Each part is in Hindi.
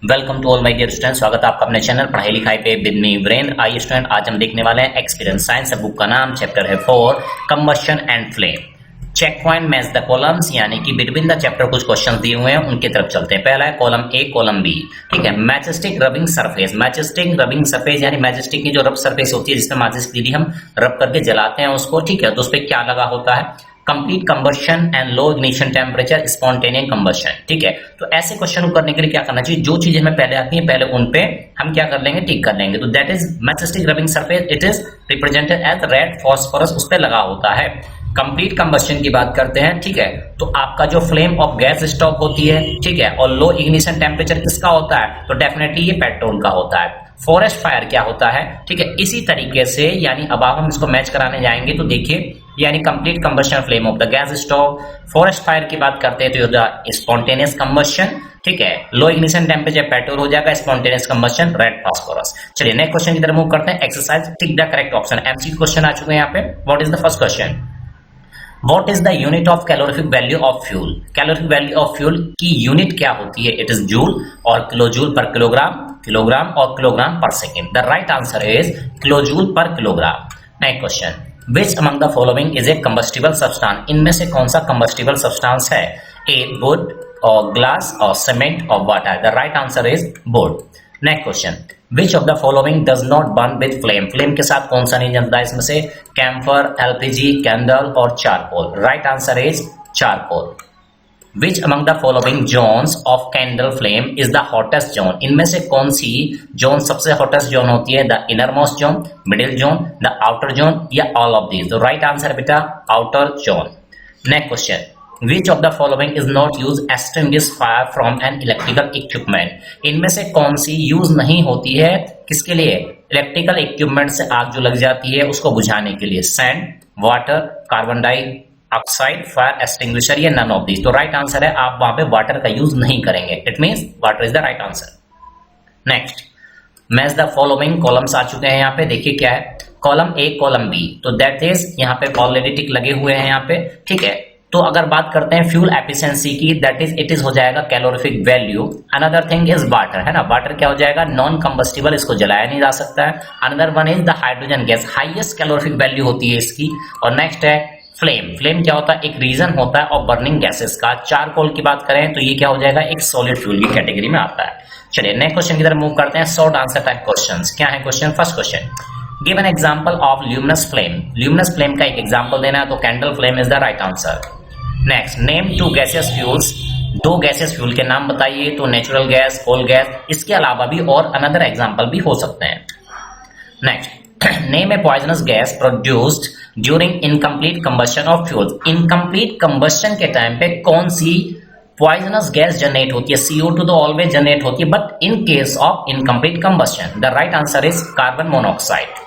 Welcome to all my dear student. स्वागत है आपका अपने चैनल पढ़ाई लिखाई पे विद मी वीरेंद्र। आइए स्टूडेंट, आज हम देखने वाले हैं एक्सपीरियंस साइंस। बुक का नाम चैप्टर है 4 combustion and flame. Check point match the columns, यानी कि बिटवीन द चैप्टर कुछ क्वेश्चंस दिए हुए हैं, उनकी तरफ चलते हैं। पहला है कॉलम ए कॉलम बी। ठीक है, matchstick rubbing surface. Matchstick rubbing surface यानी मैजेस्टिक की जो रब सरफेस होती है जिसमें माचिस की हम रब करके जलाते हैं उसको। ठीक है, तो उस पर क्या लगा होता है? Complete combustion and low ignition temperature spontaneous combustion. ठीक है, तो ऐसे क्वेश्चन को करने के लिए क्या करना चाहिए? जो चीजें हमें पहले आती हैं पहले उन पे हम क्या कर लेंगे, टिक कर लेंगे। तो that is matchstick rubbing surface, it is represented as red phosphorus, उस पे लगा होता है। कंप्लीट कंबशन की बात करते हैं। ठीक है, तो आपका जो फ्लेम ऑफ गैस स्टॉक होती है, ठीक है, और लो इग्निशन टेम्परेचर किसका होता है? तो डेफिनेटली ये पेट्रोल का होता है। फॉरेस्ट फायर क्या होता है? ठीक है, इसी तरीके से यानी अब हम इसको मैच कराने जाएंगे तो देखिए, यानी complete combustion flame of the gas stove. Forest fire की बात करते हैं तो स्पॉन्टेनियस कंबशन। ठीक है, लो इग्निशन टेम्परेचर पेट्रोल हो जाएगा, स्पॉन्टेनियस कंबशन रेड फास्फोरस। चलिए नेक्स्ट क्वेश्चन की तरफ मूव करते हैं। Exercise tick the correct option. MCQ question आ चुके हैं यहाँ पे। What is the first question? What is the unit of calorific value of fuel? Calorific value of fuel की यूनिट क्या होती है? It is joule और किलोजूल पर किलोग्राम, किलोग्राम और किलोग्राम पर second. The right answer is kilojoule per kilogram. Next question. Which among the following is a combustible substance? इनमें से कौन सा combustible substance है? A wood और glass और cement और water. The right answer is wood. Next question, which of the following does not burn with flame? Flame के साथ कौन सा नहीं जलता? इसमें से कैम्फर, एलपीजी, कैंडल और charcoal. Right answer is charcoal. Which among the following zones of candle flame is the hottest zone? इनमें से कौन सी जोन सबसे हॉटेस्ट जोन होती है? The inner most zone, middle zone, the outer zone या ऑल ऑफ दीज? तो राइट आंसर बेटा outer zone. Next question, Which of the following is not used extinguish fire from an electrical equipment? इनमें से कौन सी यूज नहीं होती है किसके लिए? इलेक्ट्रिकल इक्विपमेंट से आग जो लग जाती है उसको बुझाने के लिए। Sand, water, carbon dioxide, fire extinguisher या नन ऑफ दीज? तो राइट आंसर है आप वहां पे वाटर का यूज नहीं करेंगे। It means water is the right answer. Next, match the following. Columns आ चुके हैं यहाँ पे, देखिए क्या है। कॉलम ए कॉलम बी, तो दैट इज यहाँ पे ऑलरेडी टिक लगे हुए हैं यहाँ पे। ठीक है, तो अगर बात करते हैं फ्यूल एफिशिएंसी की, दैट इज इट इज हो जाएगा calorific value. Another thing is water, है ना। वाटर क्या हो जाएगा? नॉन कंबस्टिबल, इसको जलाया नहीं जा सकता है। Another one is the hydrogen gas, highest calorific value होती है इसकी। और नेक्स्ट है फ्लेम। फ्लेम क्या होता है? एक रीजन होता है और बर्निंग गैसेस का। चारकोल की बात करें तो ये क्या हो जाएगा? एक सॉलिड फ्यूल की कैटेगरी में आता है। चलिए नेक्स्ट क्वेश्चन की तरफ मूव करते हैं। Short answer type questions. क्या है question? First question, give an example of luminous flame. Luminous flame का एक एग्जांपल देना है, तो candle flame is the right answer. Next, name two gaseous fuels. दो गैसियस फ्यूल के नाम बताइए, तो नेचुरल गैस, कोल गैस, इसके अलावा भी और अनदर एग्जांपल भी हो सकते हैं। Next, name A poisonous gas produced during incomplete combustion of fuels. Incomplete combustion के टाइम पे कौन सी पॉइजनस गैस जनरेट होती है? CO2 तो ऑलवेज जनरेट होती है, but in case of incomplete combustion the right answer is carbon monoxide.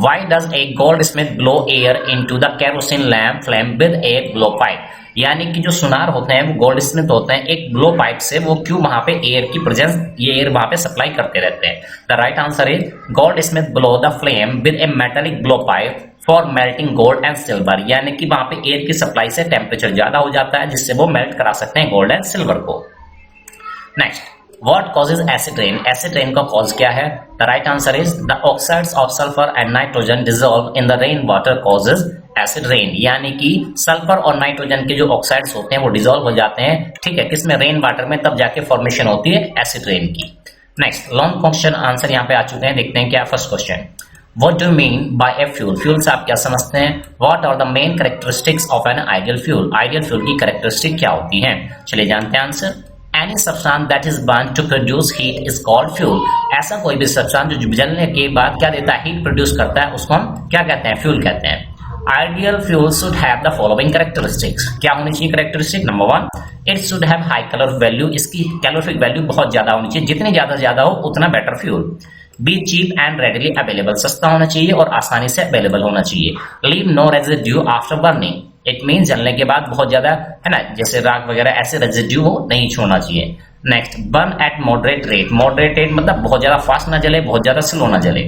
Why does a goldsmith blow air into the kerosene lamp flame with a blowpipe? यानी कि जो सुनार होते हैं वो गोल्ड स्मिथ होते हैं, एक ब्लो पाइप से वो क्यों वहां पे एयर की प्रेजेंस, ये एयर वहां पे सप्लाई करते रहते हैं? The right answer is gold Smith blow the flame with A metallic blow pipe for melting gold and silver. यानी कि वहां पे एयर की सप्लाई से टेम्परेचर ज्यादा हो जाता है जिससे वो मेल्ट करा सकते हैं गोल्ड एंड सिल्वर को। Next, What causes acid rain? Acid rain का कॉज क्या है? The right answer is the oxides of sulfur and nitrogen dissolve in the rain water causes acid rain। यानी कि सल्फर और नाइट्रोजन के जो ऑक्साइड्स होते हैं वो डिजोल्व हो जाते हैं। ठीक है, किसमें? रेन वाटर में, तब जाके फॉर्मेशन होती है एसिड रेन की। नेक्स्ट, लॉन्ग क्वेश्चन आंसर यहाँ पे आ चुके हैं, देखते हैं क्या। First question, What do you mean by a fuel? Fuel से आप क्या समझते हैं? What are the main characteristics of an ideal fuel? Ideal fuel की कैरेक्टरिस्टिक क्या होती हैं? चलिए जानते हैं answer. Any substance that is burned to produce heat is called fuel। ऐसा कोई भी सब्सटेंस जो जलने के बाद क्या देता है? हीट प्रोड्यूस करता है, उसको हम क्या कहते हैं? फ्यूल कहते हैं। Ideal fuel should have the following characteristics. क्या होनी चाहिए characteristic? Number 1, it should have high calorific value. इसकी कैलोरीफिक वैल्यू बहुत ज्यादा होनी चाहिए, जितनी ज्यादा हो उतना better fuel. Be cheap and readily available, सस्ता होना चाहिए और आसानी से अवेलेबल होना चाहिए। Leave no residue after burning, it mean जलने के बाद बहुत ज्यादा, है ना, जैसे राख वगैरह ऐसे रेजिड्यू हो नहीं छोड़ना चाहिए। Next, burn eight moderate rate. Moderate rate मतलब बहुत ज्यादा फास्ट ना जले, बहुत ज्यादा स्लो ना जले।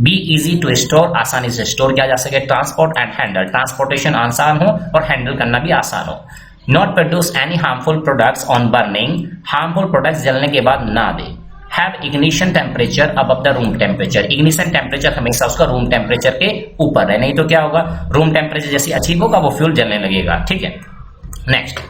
बी इजी टू स्टोर, आसानी से स्टोर किया जा सके। ट्रांसपोर्ट एंड हैंडल, ट्रांसपोर्टेशन आसान हो और हैंडल करना भी आसान हो। Not produce any harmful products on burning, harmful products जलने के बाद ना दे। Have ignition temperature above the room temperature, ignition temperature हमेशा उसका रूम टेम्परेचर के ऊपर है, नहीं तो क्या होगा, रूम टेम्परेचर जैसे अचीव होगा वो फ्यूल जलने लगेगा। ठीक है, next,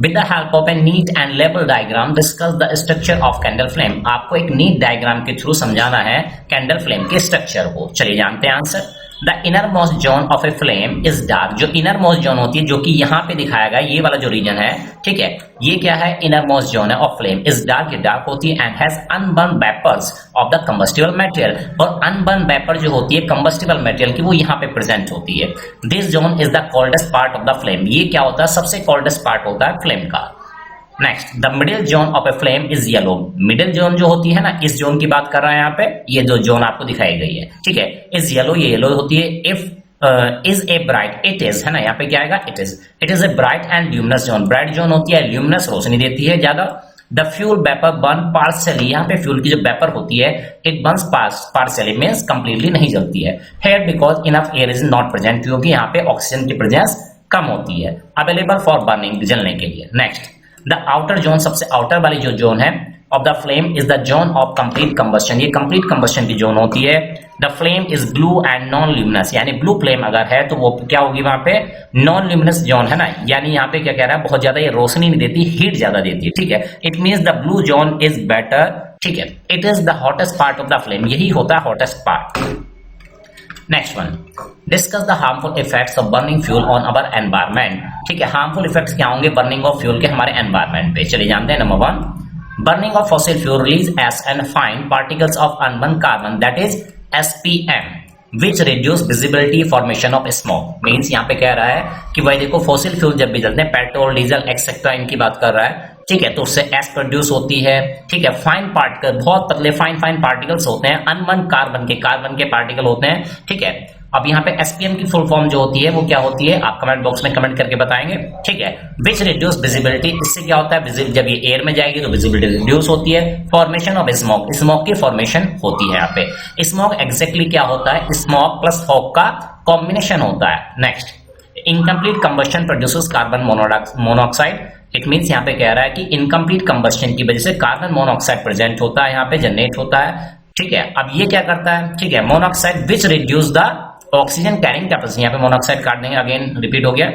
with the help of A neat and label diagram discuss the structure of candle flame, आपको एक नीट डायग्राम के थ्रू समझाना है कैंडल फ्लेम के स्ट्रक्चर को। चलिए जानते हैं answer. The inner most zone of a flame is dark, जो इनर मोस्ट जोन होती है जो कि यहाँ पे दिखाया गया ये वाला जो रीजन है, ठीक है, ये क्या है, इनर मोस्ट जोन है ऑफ फ्लेम इज डार्क, ये डार्क होती है and has unburnt vapours of the combustible material, और अनबर्न वेपर जो होती है कंबस्टिबल मटेरियल की वो यहाँ पे प्रेजेंट होती है। This zone is the coldest part of the flame, ये क्या होता है, सबसे कोल्डेस्ट पार्ट होता है फ्लेम का। Next, the middle zone of a flame is yellow, middle zone जो होती है ना, इस जोन की बात कर रहे हैं यहाँ पे, ये जो जोन आपको दिखाई गई है, ठीक है, इज येलो, ये येलो होती है। If is a bright, it is है ना, यहाँ पे क्या आएगा, it is a bright and luminous zone, bright zone होती है, ल्यूमिनस रोशनी देती है ज्यादा। The fuel vapour burn partially, यहाँ पे फ्यूल की जो वेपर होती है it burns partially means completely नहीं जलती है। Here because enough air is not present, क्योंकि यहाँ पे ऑक्सीजन की प्रेजेंस कम होती है अवेलेबल फॉर बर्निंग, जलने के लिए। नेक्स्ट, द आउटर जोन, सबसे आउटर वाली जो जोन है of the flame is the zone of complete combustion, ये कंप्लीट कंबस्शन की जोन होती है। The flame is blue and non luminous, यानी ब्लू फ्लेम अगर है तो वो क्या होगी, वहां पे नॉन ल्यूमिनस जोन है ना, यानी यहाँ पे क्या कह रहा है, बहुत ज्यादा ये रोशनी नहीं देती, हीट ज्यादा देती है। ठीक है, it means the blue zone is better. ठीक है, it is the hottest part of the flame, यही होता है hottest part. Next one, discuss the harmful effects of burning fuel on our environment. ठीक है, हार्मफुल इफेक्ट्स क्या होंगे बर्निंग ऑफ फ्यूल के हमारे एनवायरमेंट पे, चलिए जानते हैं। Number 1, burning of fossil fuel release S and fine particles of unburn carbon that is SPM which reduce visibility formation of smoke. Means यहाँ पे कह रहा है कि भाई देखो फॉसिल फ्यूल जब भी जलते हैं, पेट्रोल डीजल एक्सेट्रा इनकी बात कर रहा है, ठीक है, तो उससे एस प्रोड्यूस होती है। ठीक है, फाइन पार्टिकल, बहुत पतले फाइन पार्टिकल्स होते हैं, अनबर्न कार्बन के पार्टिकल होते हैं। ठीक है, अब यहाँ पे एसपीएम की फुल फॉर्म जो होती है वो क्या होती है, आप कमेंट बॉक्स में कमेंट करके बताएंगे। ठीक है, विच रिड्यूस विजिबिलिटी, इससे क्या होता है, जब ये एयर में जाएगी तो विजिबिलिटी रिड्यूस होती है। फॉर्मेशन ऑफ स्मोक, स्मोक की फॉर्मेशन होती है। यहाँ पे स्मोक एग्जैक्टली क्या होता है, स्मोक प्लस फॉग का कॉम्बिनेशन होता है। Next, incomplete combustion produces carbon monoxide, it means यहाँ पे कह रहा है कि इनकम्प्लीट कंबस्शन की वजह से कार्बन मोनोऑक्साइड प्रेजेंट होता है, यहाँ पे जनरेट होता है। ठीक है, अब ये क्या करता है, ठीक है, monoxide which reduce the oxygen carrying capacity, यहाँ पे मोनोऑक्साइड काट देंगे, अगेन रिपीट हो गया।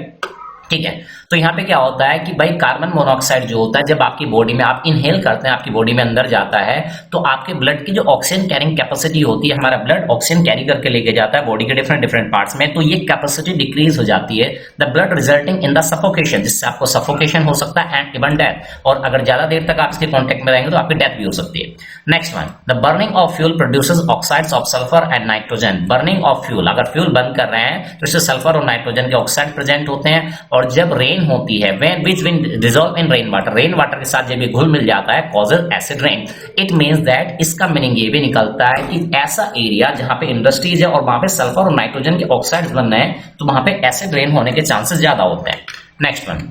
ठीक है, तो यहाँ पे क्या होता है कि भाई कार्बन मोनोऑक्साइड जो होता है जब आपकी बॉडी में आप इनहेल करते हैं, आपकी बॉडी में अंदर जाता है तो आपके ब्लड की जो ऑक्सीजन कैरिंग कैपेसिटी होती है, हमारा ब्लड ऑक्सीजन कैरी करके लेके जाता है बॉडी के डिफरेंट पार्ट्स में, तो ये कैपेसिटी डिक्रीज हो जाती है। The blood resulting in the suffocation, जिससे आपको सफोकेशन हो सकता है एंड इवन डेथ, और अगर ज्यादा देर तक आप इसके कॉन्टेक्ट में रहेंगे तो आपकी डेथ भी हो सकती है। Next one, the burning of fuel produces oxides of sulphur and nitrogen. Burning of fuel, अगर फ्यूल बर्न कर रहे हैं तो इससे सल्फर और नाइट्रोजन के ऑक्साइड प्रेजेंट होते हैं, और जब रेन होती है which when dissolve in rain water के साथ जब ये घुल मिल जाता है causes acid rain, it means that इसका मीनिंग ये भी निकलता है कि ऐसा एरिया जहां पे इंडस्ट्रीज है और वहां पे सल्फर और नाइट्रोजन के ऑक्साइड्स बन रहे हैं तो वहां पे एसिड रेन होने के चांसेस ज्यादा होते हैं। Next one,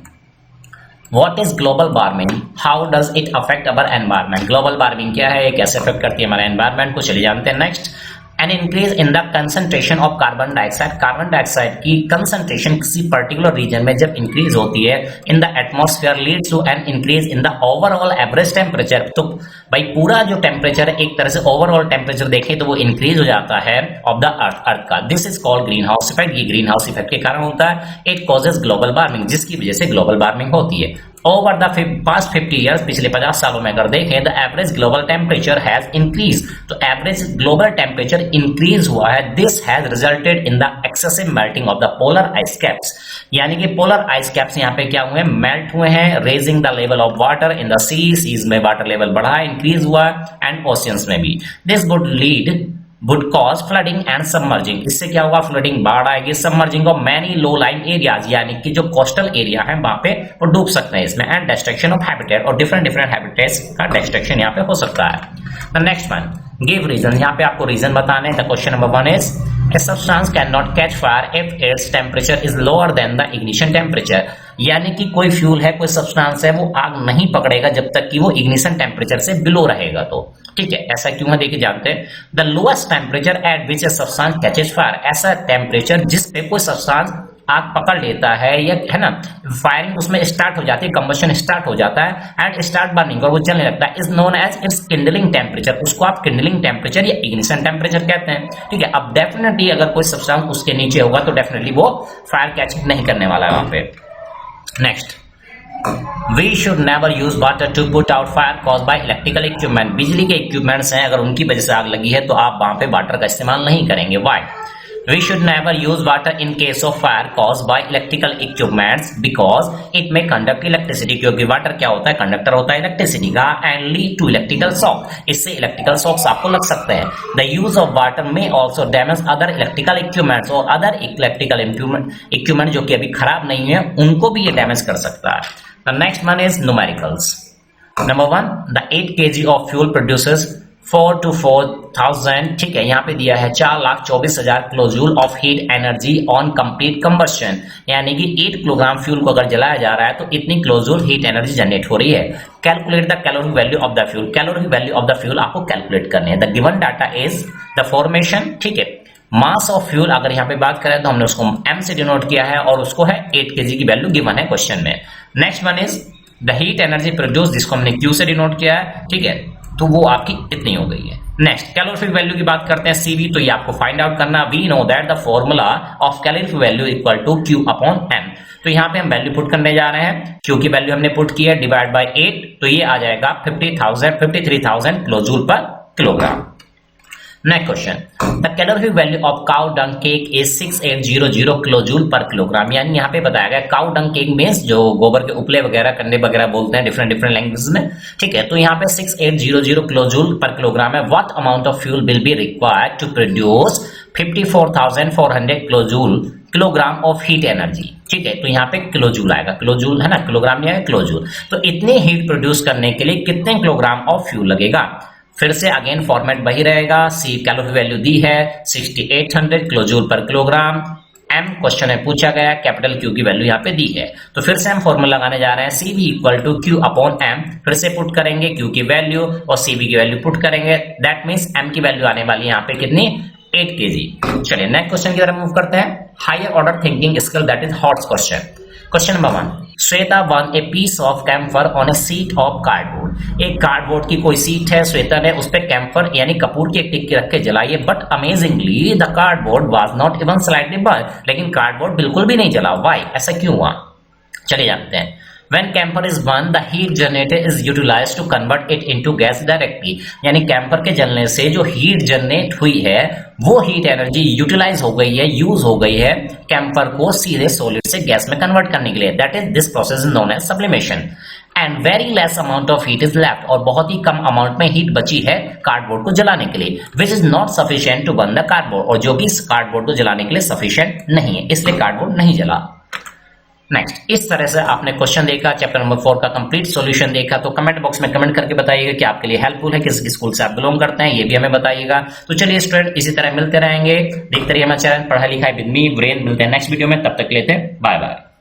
What is global warming? How does it affect our environment? Global warming क्या है, कैसे अफेक्ट करती है हमारे एनवायरमेंट को, चलिए जानते हैं। Next, an increase in the concentration of carbon dioxide, carbon dioxide की कंसंट्रेशन किसी पर्टिकुलर रीजन में जब इंक्रीज होती है in the atmosphere leads to an increase in the overall average temperature. तो भाई पूरा जो टेम्परेचर है एक तरह से ओवरऑल टेम्परेचर देखें तो वो इंक्रीज हो जाता है ऑफ द अर्थ का। This is called green house effect, ये ग्रीन हाउस इफेक्ट के कारण होता है। इट कॉजेज ग्लोबल वार्मिंग, जिसकी वजह से ग्लोबल वार्मिंग होती है। ओवर द पास्ट 50 ईयर्स, पिछले 50 सालों में अगर देखें, the average global temperature has increase, तो एवरेज ग्लोबल टेम्परेचर इंक्रीज हुआ है। This has resulted in the excessive melting of the polar ice caps, यानी कि पोलर आइस कैप्स यहाँ पे क्या हुए हैं, मेल्ट हुए हैं। Raising the level of water in the seas में वाटर लेवल बढ़ा है, इंक्रीज हुआ है, एंड ओशियंस में भी। This would cause flooding and submerging, इससे क्या होगा, फ्लडिंग बाढ़ आएगी, submerging of many low line areas, यानी कि जो कोस्टल एरिया है वहां पे वो डूब सकते हैं इसमें, एंड डिस्ट्रक्शन ऑफ हैबिटेट, और डिफरेंट हैबिटेट्स का डिस्ट्रक्शन यहाँ पे हो सकता है। The next one, give reason, यहाँ पे आपको रीजन बताने। The question number 1 is a substance can not catch fire if its temperature is lower than the ignition temperature, यानी कि कोई फ्यूल है, कोई सब्सटेंस है, वो आग नहीं पकड़ेगा जब तक कि वो इग्निशन टेम्परेचर से बिलो रहेगा। तो ठीक है, ऐसा क्यों है देखिए जानते हैं। The lowest temperature at which a substance catches fire, ऐसा टेम्परेचर जिस पे कोई सब्सटेंस आग पकड़ लेता है या है ना, फायरिंग उसमें स्टार्ट हो जाती है, कंबशन स्टार्ट हो जाता है एंड स्टार्ट बर्निंग और वो जलने लगता है, is known as its kindling temperature, उसको आप किंडलिंग टेम्परेचर या इग्निशन टेम्परेचर कहते हैं। ठीक है, अब डेफिनेटली अगर कोई सब्सटेंस उसके नीचे होगा तो डेफिनेटली वो फायर कैच नहीं करने वाला है वहां पे। Next, We should never use water to put out fire caused by electrical equipment. बिजली के इक्विपमेंट्स हैं, अगर उनकी वजह से आग लगी है तो आप वहां पे वाटर का इस्तेमाल नहीं करेंगे। Why? We should never use water in case of fire caused by electrical equipments because it may conduct electricity. क्योंकि वाटर क्या होता है, कंडक्टर होता है इलेक्ट्रिसिटी का, and lead to electrical shock. इससे इलेक्ट्रिकल शॉक्स आपको लग सकते हैं। The use of water may also damage other electrical equipments और other electrical equipment जो कि अभी खराब नहीं है उनको भी ये डैमेज कर सकता है। The next one is numericals. Number 1, the 8 kg of fuel produces 4 to 4,000, ठीक है, यहाँ पे दिया है 4,24,000 kilojoule of heat energy on complete combustion, यानी कि 8 किलोग्राम फ्यूल को अगर जलाया जा रहा है तो इतनी किलोजूल हीट एनर्जी जनरेट हो रही है। Calculate the calorie value of the fuel, calorie value of the fuel आपको कैलकुलेट करनी है। The given data is the formation, ठीक है, मास ऑफ फ्यूल अगर यहाँ पे बात करें तो हमने उसको m से डिनोट किया है और उसको है 8 kg की वैल्यू गिवन है क्वेश्चन में। Next one is the heat energy produce, जिसको हमने Q से डिनोट किया है, ठीक है, तो वो आपकी इतनी हो गई है। नेक्स्ट, कैलोरीफिक वैल्यू की बात करते हैं CV, तो ये आपको फाइंड आउट करना। We know that the formula of calorific value equal to Q upon M, तो यहाँ पे हम वैल्यू पुट करने जा रहे हैं। Q की वैल्यू हमने पुट की है डिवाइड बाय 8, तो ये आ जाएगा 53,000 kilojoule per kilogram. Next question, the calorific value of cow dung cake is 6800 kilojoule per kilogram, यानी यहाँ पे बताया गया काउ डंग केक मींस जो गोबर के उपले वगैरह कंडे वगैरह बोलते हैं डिफरेंट लैंग्वेज में, ठीक है, तो यहाँ पे 6800 किलोजूल पर किलोग्राम है। What amount of fuel will be required to produce 54,400 kilogram of heat energy, ठीक है, तो यहाँ पे किलोजूल आएगा, किलोजूल है ना, किलोग्राम नहीं आएगा किलोजूल, तो इतनी हीट प्रोड्यूस करने के लिए कितने किलोग्राम ऑफ फ्यूल लगेगा। फिर से अगेन फॉर्मेट वही रहेगा। सी कैलोरी वैल्यू दी है 6800 kilojoule per kilogram. M question में पूछा गया, कैपिटल क्यू की वैल्यू यहाँ पे दी है, तो फिर से हम फॉर्मूला लगाने जा रहे हैं CV equal to Q upon M. फिर से पुट करेंगे क्यू की वैल्यू और CV की वैल्यू पुट करेंगे, दैट मीन्स एम की वैल्यू आने वाली है यहाँ पे कितनी, 8 kg। चलिए नेक्स्ट क्वेश्चन की तरफ मूव करते हैं। Higher order thinking skill, that is HOT question. Question number 1, Shweta one a piece of camphor on a sheet of cardboard, एक कार्डबोर्ड की कोई सीट है, श्वेता ने उस पे कैम्फर यानी कपूर की एक टिक्की रख के जलाई है, but amazingly the cardboard was not even slightly burn, लेकिन कार्डबोर्ड बिल्कुल भी नहीं जला। व्हाई, ऐसा क्यों हुआ, चलिए जानते हैं। When camphor is burned, the heat generated is utilized to convert it into gas directly, यानी कैंपर के जलने से जो हीट जनरेट हुई है वो हीट एनर्जी यूटिलाइज हो गई है, यूज हो गई है कैंपर को सीधे सॉलिड से गैस में कन्वर्ट करने के लिए। That is this process is known as sublimation and very less amount of heat is left, और बहुत ही कम अमाउंट में हीट बची है कार्डबोर्ड को जलाने के लिए, which is not sufficient to burn the cardboard, और जो कि इस कार्डबोर्ड को जलाने के लिए सफिशिएंट नहीं है, इसलिए कार्डबोर्ड नहीं जला। नेक्स्ट, इस तरह से आपने क्वेश्चन देखा, चैप्टर नंबर 4 का कंप्लीट सॉल्यूशन देखा, तो कमेंट बॉक्स में कमेंट करके बताइएगा कि आपके लिए हेल्पफुल है, किस स्कूल से आप बिलोंग करते हैं, ये भी हमें बताइएगा। तो चलिए स्टूडेंट, इसी तरह मिलते रहेंगे, देखते रहिए हमारा चैनल पढ़ाई लिखाई विद मी वीरेंद्र। मिलते हैं नेक्स्ट वीडियो में, तब तक लेते हैं बाय बाय।